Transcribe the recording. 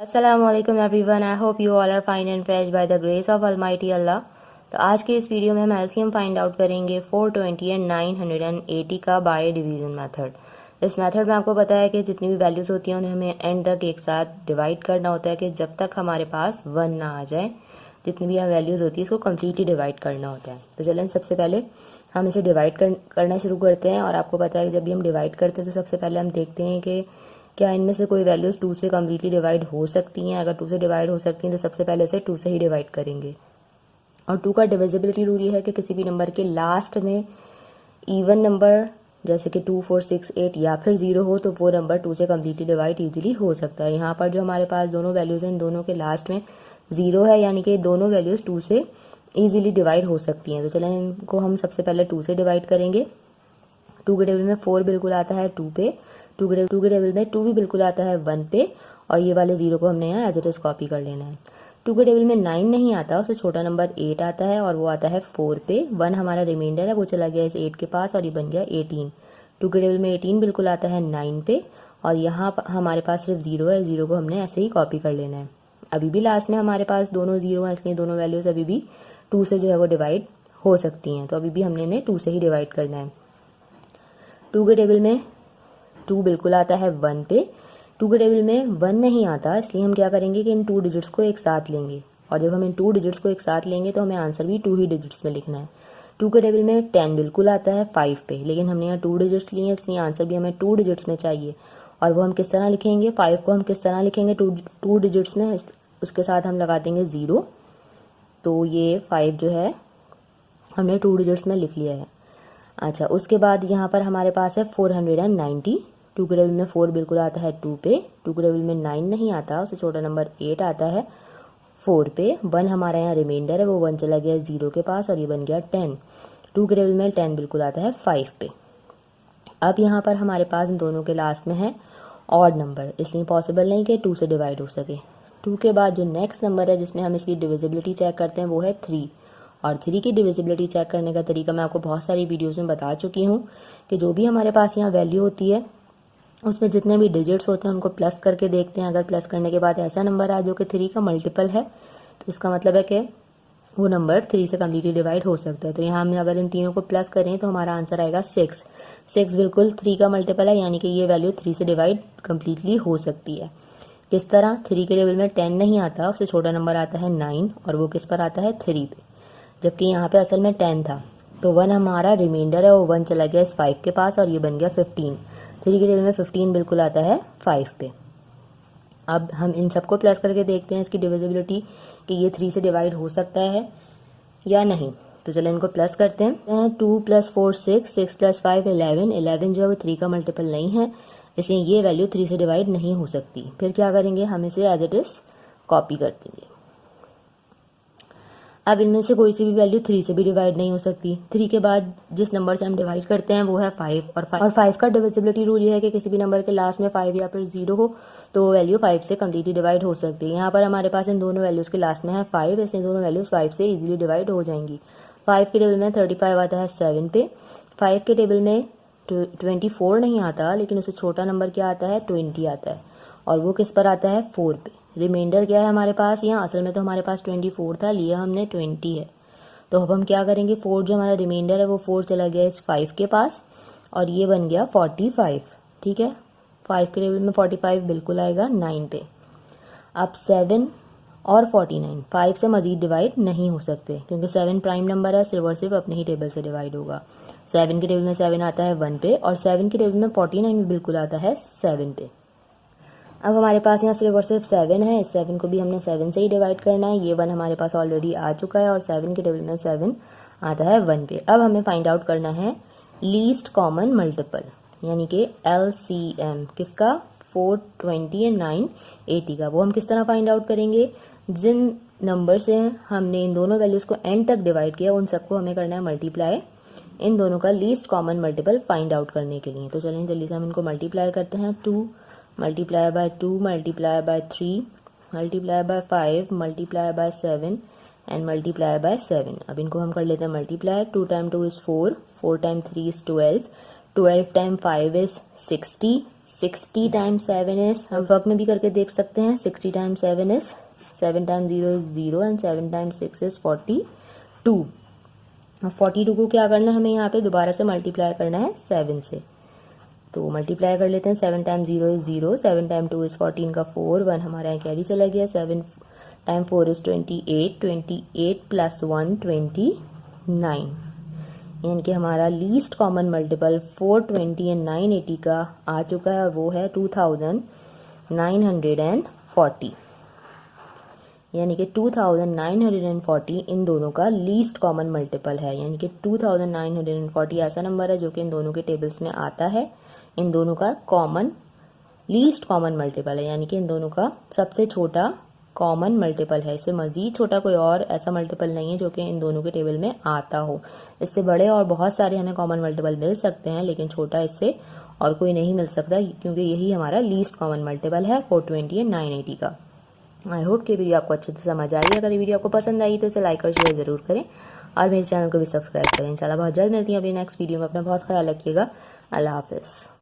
Assalamualaikum everyone. I hope you all are fine and fresh by the grace of Almighty Allah. तो आज के इस video में हम एलसीएम फाइंड आउट करेंगे 420 एंड 980 का बाय डिवीजन मेथड। इस मेथड में आपको पता है कि जितनी भी वैल्यूज़ होती हैं उन्हें हमें एंड तक एक साथ डिवाइड करना होता है कि जब तक हमारे पास 1 ना आ जाए। जितनी भी वैल्यूज़ होती है इसको कम्प्लीटली डिवाइड करना होता है। तो चलें सबसे पहले हम इसे डिवाइड करना शुरू करते हैं। और आपको पता है कि जब भी हम डिवाइड करते हैं तो सबसे पहले हम देखते हैं कि क्या इनमें से कोई वैल्यूज़ 2 से कम्प्लीटली डिवाइड हो सकती हैं। अगर 2 से डिवाइड हो सकती हैं तो सबसे पहले इसे 2 से ही डिवाइड करेंगे। और 2 का डिविजिबिलिटी रूल ये है कि किसी भी नंबर के लास्ट में इवन नंबर जैसे कि 2, 4, 6, 8 या फिर 0 हो तो वो नंबर 2 से कम्प्लीटली डिवाइड इजीली हो सकता है। यहाँ पर जो हमारे पास दोनों वैल्यूज़ हैं इन दोनों के लास्ट में 0 है, यानी कि दोनों वैल्यूज़ 2 से ईजिली डिवाइड हो सकती हैं। तो चलें इनको हम सबसे पहले 2 से डिवाइड करेंगे। 2 के टेबल में 4 बिल्कुल आता है 2 पे, 2 के टेबल में 2 भी बिल्कुल आता है 1 पे, और ये वाले 0 को हमने यहाँ एज इट इज कॉपी कर लेना है। 2 के टेबल में 9 नहीं आता, उससे छोटा नंबर 8 आता है और वो आता है 4 पे। 1 हमारा रिमाइंडर है, वो चला गया इस 8 के पास और ये बन गया 18। 2 के टेबल में 18 बिल्कुल आता है 9 पे, और यहाँ हमारे पास सिर्फ 0 है, 0 को हमने ऐसे ही कॉपी कर लेना है। अभी भी लास्ट में हमारे पास दोनों 0 हैं, इसलिए दोनों वैल्यूज़ अभी भी 2 से जो है वो डिवाइड हो सकती हैं। तो अभी भी हमने इन्हें 2 से ही डिवाइड करना है। 2 के टेबल में 2 बिल्कुल आता है 1 पे, 2 के टेबल में 1 नहीं आता, इसलिए हम क्या करेंगे कि इन 2 डिजिट्स को एक साथ लेंगे। और जब हम इन 2 डिजिट्स को एक साथ लेंगे तो हमें आंसर भी 2 ही डिजिट्स में लिखना है। 2 के टेबल में 10 बिल्कुल आता है 5 पे, लेकिन हमने यहाँ 2 डिजिट्स लिए हैं, इसलिए आंसर भी हमें 2 डिजिट्स में चाहिए। और वो हम किस तरह लिखेंगे, 5 को हम किस तरह लिखेंगे 2 डिजिट्स में, उसके साथ हम लगा देंगे 0। तो ये 5 जो है हमने 2 डिजिट्स में लिख लिया है। अच्छा, उसके बाद यहाँ पर हमारे पास है 490। 2 के टेबल में 4 बिल्कुल आता है 2 पे, 2 के टेबल में 9 नहीं आता, उससे छोटा नंबर 8 आता है 4 पे। 1 हमारा यहाँ रिमाइंडर है, वो 1 चला गया 0 के पास और ये बन गया 10। 2 के टेबल में 10 बिल्कुल आता है 5 पे। अब यहाँ पर हमारे पास इन दोनों के लास्ट में है ऑड नंबर, इसलिए पॉसिबल नहीं कि 2 से डिवाइड हो सके। 2 के बाद जो नेक्स्ट नंबर है जिसमें हम इसकी डिविजिबिलिटी चेक करते हैं वो है 3। और 3 की डिविजिबिलिटी चेक करने का तरीका मैं आपको बहुत सारी वीडियोस में बता चुकी हूँ कि जो भी हमारे पास यहाँ वैल्यू होती है उसमें जितने भी डिजिट्स होते हैं उनको प्लस करके देखते हैं। अगर प्लस करने के बाद ऐसा नंबर आए जो कि 3 का मल्टीपल है तो इसका मतलब है कि वो नंबर 3 से कम्प्लीटली डिवाइड हो सकता है। तो यहाँ हम अगर इन तीनों को प्लस करें तो हमारा आंसर आएगा 6। 6 बिल्कुल 3 का मल्टीपल है, यानी कि ये वैल्यू 3 से डिवाइड कम्प्लीटली हो सकती है। किस तरह, 3 के टेबल में 10 नहीं आता, उससे छोटा नंबर आता है 9 और वो किस पर आता है 3 पे, जबकि यहाँ पे असल में 10 था। तो 1 हमारा रिमाइंडर है, वो 1 चला गया इस 5 के पास और ये बन गया 15। 3 के टेबल में 15 बिल्कुल आता है 5 पे। अब हम इन सबको प्लस करके देखते हैं इसकी डिविजिबिलिटी कि ये 3 से डिवाइड हो सकता है या नहीं। तो चलो इनको प्लस करते हैं। 2 + 4 6, 6 + 5 11। 11 जो है वो 3 का मल्टीपल नहीं है, इसलिए ये वैल्यू 3 से डिवाइड नहीं हो सकती। फिर क्या करेंगे, हम इसे एज इट इज कॉपी कर देंगे। अब इनमें से कोई सी भी वैल्यू 3 से भी डिवाइड नहीं हो सकती। 3 के बाद जिस नंबर से हम डिवाइड करते हैं वो है 5, और 5 का डिविजिबिलिटी रूल ये है कि किसी भी नंबर के लास्ट में 5 या फिर 0 हो तो वो वैल्यू 5 से कम्प्लीटली डिवाइड हो सकती है। यहाँ पर हमारे पास इन दोनों वैल्यूज़ के लास्ट में है 5, इसलिए दोनों वैल्यूज़ 5 से इजीली डिवाइड हो जाएंगी। 5 के टेबल में 35 आता है 7 पे, 5 के टेबल में 24 नहीं आता, लेकिन उससे छोटा नंबर क्या आता है 20 आता है, और वो किस पर आता है 4 पे। रिमाइंडर क्या है हमारे पास, यहाँ असल में तो हमारे पास 24 था, लिया हमने 20 है। तो अब हम क्या करेंगे, 4 जो हमारा रिमाइंडर है वो 4 चला गया इस 5 के पास और ये बन गया 45। ठीक है, 5 के टेबल में 45 बिल्कुल आएगा 9 पे। अब 7 और 49 5 से मजीद डिवाइड नहीं हो सकते, क्योंकि 7 प्राइम नंबर है, सिर्फ और सिर्फ अपने ही टेबल से डिवाइड होगा। 7 के टेबल में 7 आता है 1 पे, और 7 के टेबल में 49 भी बिल्कुल आता है 7 पे। अब हमारे पास यहाँ सिर्फ और सिर्फ 7 है, इस 7 को भी हमने 7 से ही डिवाइड करना है। ये 1 हमारे पास ऑलरेडी आ चुका है और 7 के टेबल में 7 आता है 1 पे। अब हमें फाइंड आउट करना है लीस्ट कॉमन मल्टीपल, यानी कि LCM किसका, 420 एंड 980 का। वो हम किस तरह फाइंड आउट करेंगे, जिन नंबर से हमने इन दोनों वैल्यूज़ को एंड तक डिवाइड किया उन सबको हमें करना है मल्टीप्लाई, इन दोनों का least common multiple find out करने के लिए। तो चलिए जल्दी से हम इनको मल्टीप्लाई करते हैं। 2 multiply by 2 multiply by 3 multiply by 5 multiply by 7 and multiply by 7। अब इनको हम कर लेते हैं multiply. 2 time 2 is 4, 4 time 3 is 12, 12 time 5 is 60, 60 times 7 is, हम वर्क में भी करके देख सकते हैं। 60 times 7 is 7 times 0 is 0 and 7 times 6 is 42। अब 42 को क्या करना है, हमें यहाँ पे दोबारा से मल्टीप्लाई करना है 7 से। तो मल्टीप्लाई कर लेते हैं। 7 टाइम 0 इज 0, 7 टाइम 2 इज 14 का 4, 1 हमारे यहाँ कैरी चला गया। 7 टाइम 4 इज 28, 28 प्लस 1 29, यानी कि हमारा लीस्ट कॉमन मल्टीपल 420 एंड 980 का आ चुका है और वो है 2940, यानी कि 2940 इन दोनों का लीस्ट कॉमन मल्टीपल है। यानी कि 2940 ऐसा नंबर है जो कि इन दोनों के टेबल्स में आता है, इन दोनों का कॉमन लीस्ट कॉमन मल्टीपल है, यानी कि इन दोनों का सबसे छोटा कॉमन मल्टीपल है। इससे मज़ीद छोटा कोई और ऐसा मल्टीपल नहीं है जो कि इन दोनों के टेबल में आता हो। इससे बड़े और बहुत सारे हमें कॉमन मल्टीपल मिल सकते हैं, लेकिन छोटा इससे और कोई नहीं मिल सकता, क्योंकि यही हमारा लीस्ट कॉमन मल्टीपल है 420 एंड 980 का। आई होप कि वीडियो आपको अच्छे से समझ आई। अगर ये वीडियो आपको पसंद आई तो इसे लाइक और शेयर ज़रूर करें और मेरे चैनल को भी सब्सक्राइब करें। इंशाल्लाह बहुत जल्द मिलती हैं अपनी नेक्स्ट वीडियो में। अपना बहुत ख्याल रखिएगा। अल्लाह हाफिज़।